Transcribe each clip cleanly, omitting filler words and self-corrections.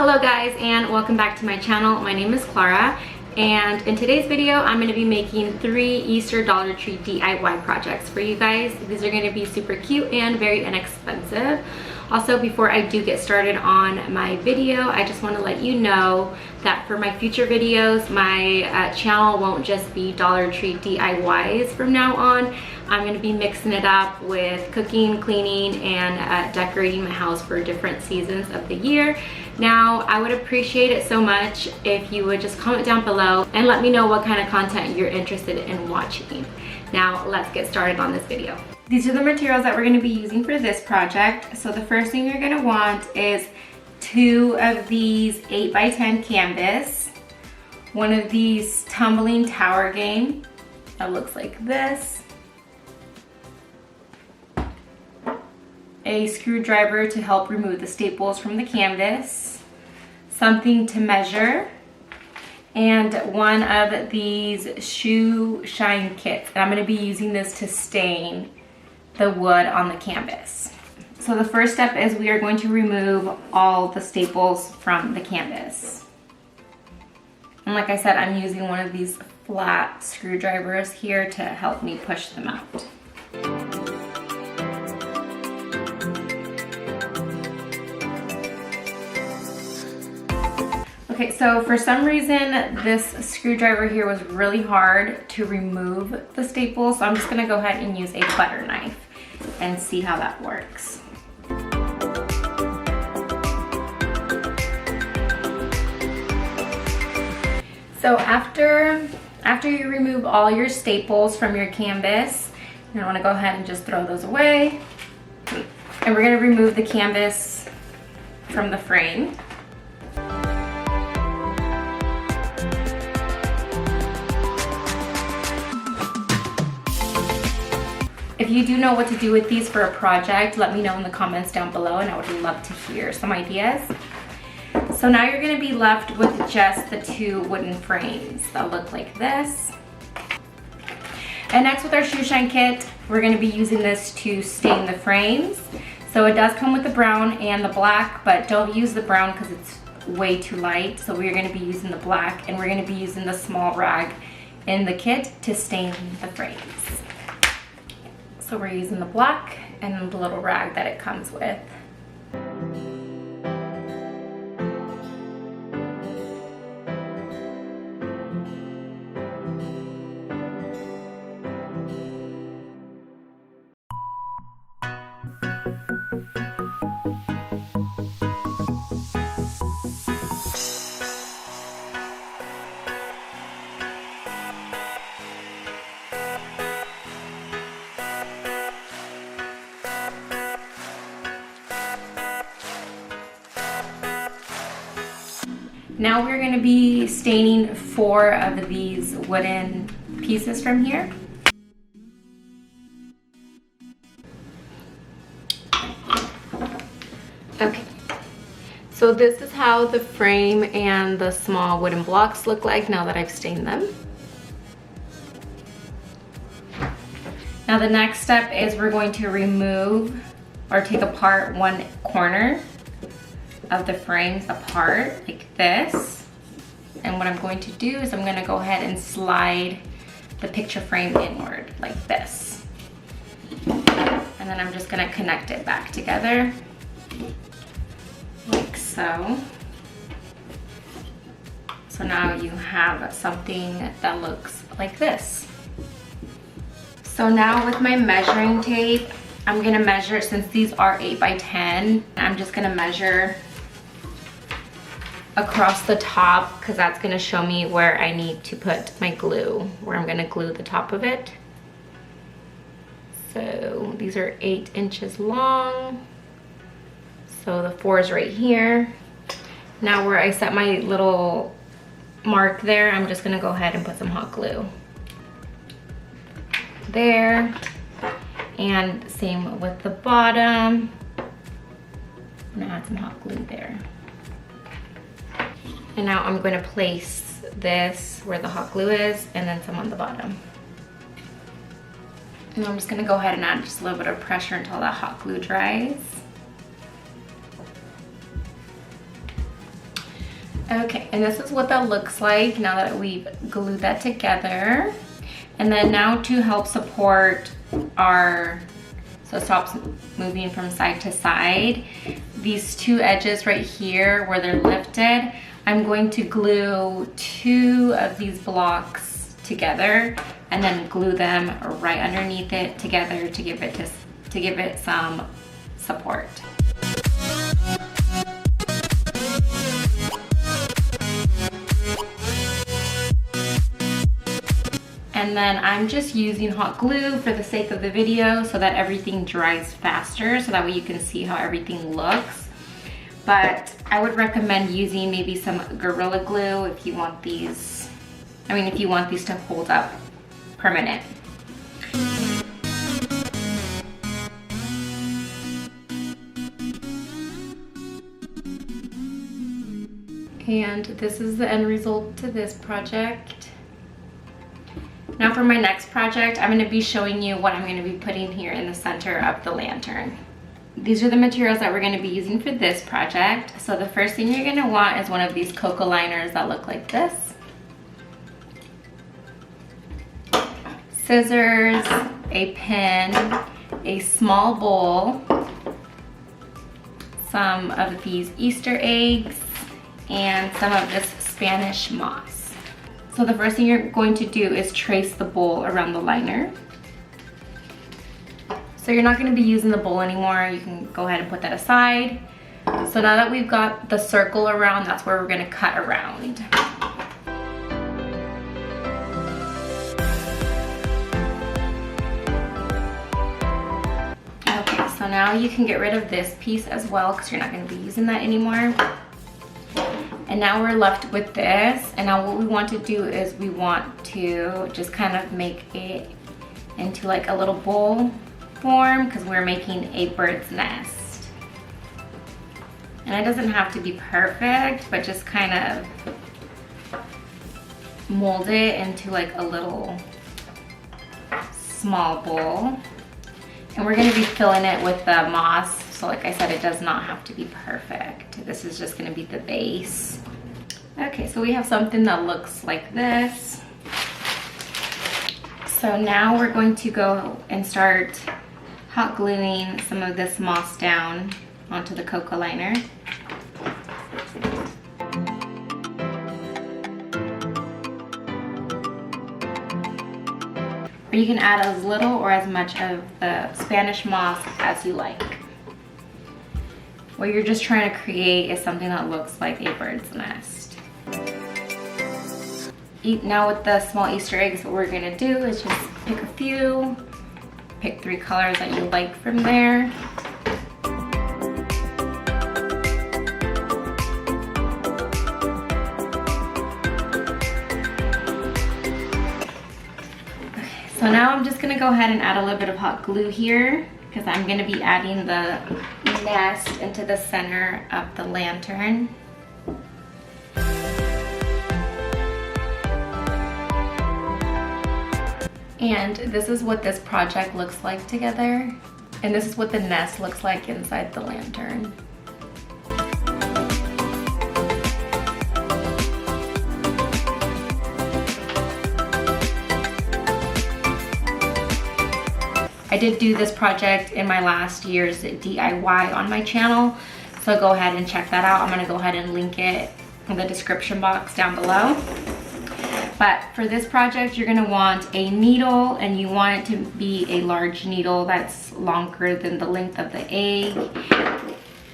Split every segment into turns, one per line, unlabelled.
Hello guys, and welcome back to my channel. My name is Clara, and in today's video I'm going to be making 3 Easter Dollar Tree DIY projects for you guys. These are going to be super cute and very inexpensive. Also, before I do get started on my video, I just want to let you know that for my future videos, my channel won't just be Dollar Tree DIYs from now on. I'm going to be mixing it up with cooking, cleaning, and decorating my house for different seasons of the year. Now, I would appreciate it so much if you would just comment down below and let me know what kind of content you're interested in watching. Now, let's get started on this video. These are the materials that we're going to be using for this project. So the first thing you're going to want is 2 of these 8x10 canvas, 1 of these tumbling tower game that looks like this, a screwdriver to help remove the staples from the canvas, something to measure, and 1 of these shoe shine kits. And I'm going to be using this to stain the wood on the canvas. So the first step is we are going to remove all the staples from the canvas. And like I said, I'm using 1 of these flat screwdrivers here to help me push them out. Okay, so for some reason, this screwdriver here was really hard to remove the staples, so I'm just gonna go ahead and use a butter knife and see how that works. So after you remove all your staples from your canvas, you wanna go ahead and just throw those away. And we're gonna remove the canvas from the frame. If you do know what to do with these for a project, let me know in the comments down below, and I would love to hear some ideas. So now you're gonna be left with just the 2 wooden frames that look like this. And next, with our shoe shine kit, we're gonna be using this to stain the frames. So it does come with the brown and the black, but don't use the brown because it's way too light. So we're gonna be using the black, and we're gonna be using the small rag in the kit to stain the frames. So we're using the black and the little rag that it comes with. Now we're going to be staining 4 of these wooden pieces from here. Okay, so this is how the frame and the small wooden blocks look like now that I've stained them. Now the next step is we're going to remove or take apart 1 corner of the frames apart like this. And what I'm going to do is I'm going to go ahead and slide the picture frame inward like this. And then I'm just going to connect it back together like so. So now you have something that looks like this. So now with my measuring tape, I'm going to measure, since these are 8x10, I'm just going to measure across the top, because that's going to show me where I need to put my glue, where I'm going to glue the top of it. So these are 8 inches long. So the 4 is right here. Now where I set my little mark there, I'm just going to go ahead and put some hot glue there. And same with the bottom. I'm going to add some hot glue there. And now I'm going to place this where the hot glue is, and then some on the bottom. And I'm just going to go ahead and add just a little bit of pressure until that hot glue dries. Okay, and this is what that looks like now that we've glued that together. And then now to help support our, so it stops moving from side to side, these two edges right here where they're lifted, I'm going to glue 2 of these blocks together and then glue them right underneath it together to give it some support. And then I'm just using hot glue for the sake of the video so that everything dries faster, so that way you can see how everything looks. But I would recommend using maybe some Gorilla Glue if you want these, if you want these to hold up permanent. And this is the end result to this project. Now for my next project, I'm going to be showing you what I'm going to be putting here in the center of the lantern. These are the materials that we're going to be using for this project. So the first thing you're going to want is one of these cocoa liners that look like this. Scissors, a pen, a small bowl, some of these Easter eggs, and some of this Spanish moss. So the first thing you're going to do is trace the bowl around the liner. So you're not going to be using the bowl anymore. You can go ahead and put that aside. So now that we've got the circle around, that's where we're going to cut around. Okay, so now you can get rid of this piece as well because you're not going to be using that anymore. And now we're left with this, and now what we want to do is we want to just kind of make it into like a little bowl form because we're making a bird's nest. And it doesn't have to be perfect, but just kind of mold it into like a little small bowl. And we're going to be filling it with the moss. So like I said, it does not have to be perfect. This is just going to be the base. Okay, so we have something that looks like this. So now we're going to go and start hot gluing some of this moss down onto the cocoa liner. Or you can add as little or as much of the Spanish moss as you like. What you're just trying to create is something that looks like a bird's nest. Now with the small Easter eggs, what we're gonna do is just pick a few, pick 3 colors that you like from there. So now I'm just gonna go ahead and add a little bit of hot glue here because I'm gonna be adding the nest into the center of the lantern. And this is what this project looks like together. And this is what the nest looks like inside the lantern. I did do this project in my last year's DIY on my channel, so go ahead and check that out. I'm gonna go ahead and link it in the description box down below. But for this project, you're gonna want a needle, and you want it to be a large needle that's longer than the length of the egg,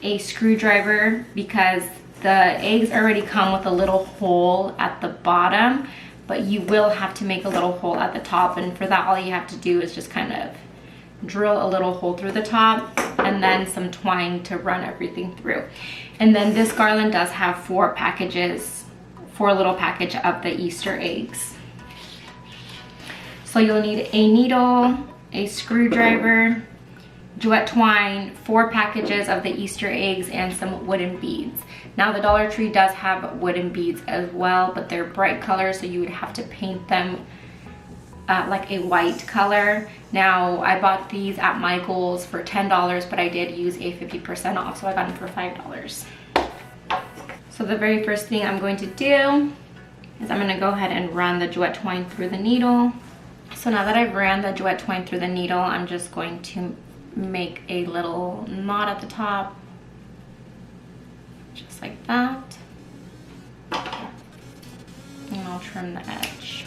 a screwdriver, because the eggs already come with a little hole at the bottom, but you will have to make a little hole at the top, and for that all you have to do is just kind of drill a little hole through the top and then some twine to run everything through. And then this garland does have 4 little package of the Easter eggs. So you'll need a needle, a screwdriver, duet twine, 4 packages of the Easter eggs, and some wooden beads. Now the Dollar Tree does have wooden beads as well, but they're bright colors, so you would have to paint them like a white color. Now I bought these at Michael's for $10, but I did use a 50% off, so I got them for $5. So So the very first thing I'm going to do is I'm gonna go ahead and run the Duet twine through the needle. So now that I've ran the Duet twine through the needle, I'm just going to make a little knot at the top, just like that. And I'll trim the edge.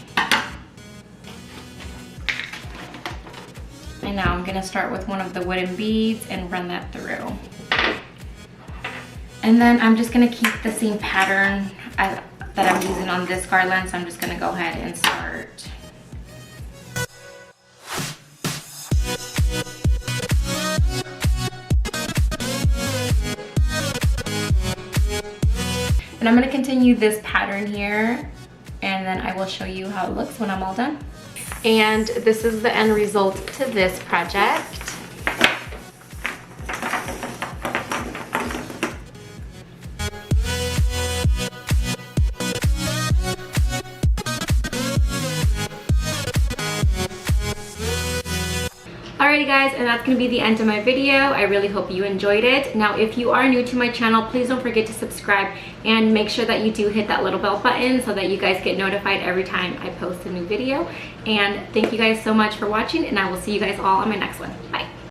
And now I'm gonna start with one of the wooden beads and run that through. And then I'm just gonna keep the same pattern that I'm using on this garland, so I'm just gonna go ahead and start. And I'm gonna continue this pattern here, and then I will show you how it looks when I'm all done. And this is the end result to this project. Alrighty guys, and that's gonna be the end of my video. I really hope you enjoyed it. Now, if you are new to my channel, please don't forget to subscribe and make sure that you do hit that little bell button so that you guys get notified every time I post a new video. And thank you guys so much for watching, and I will see you guys all on my next one. Bye.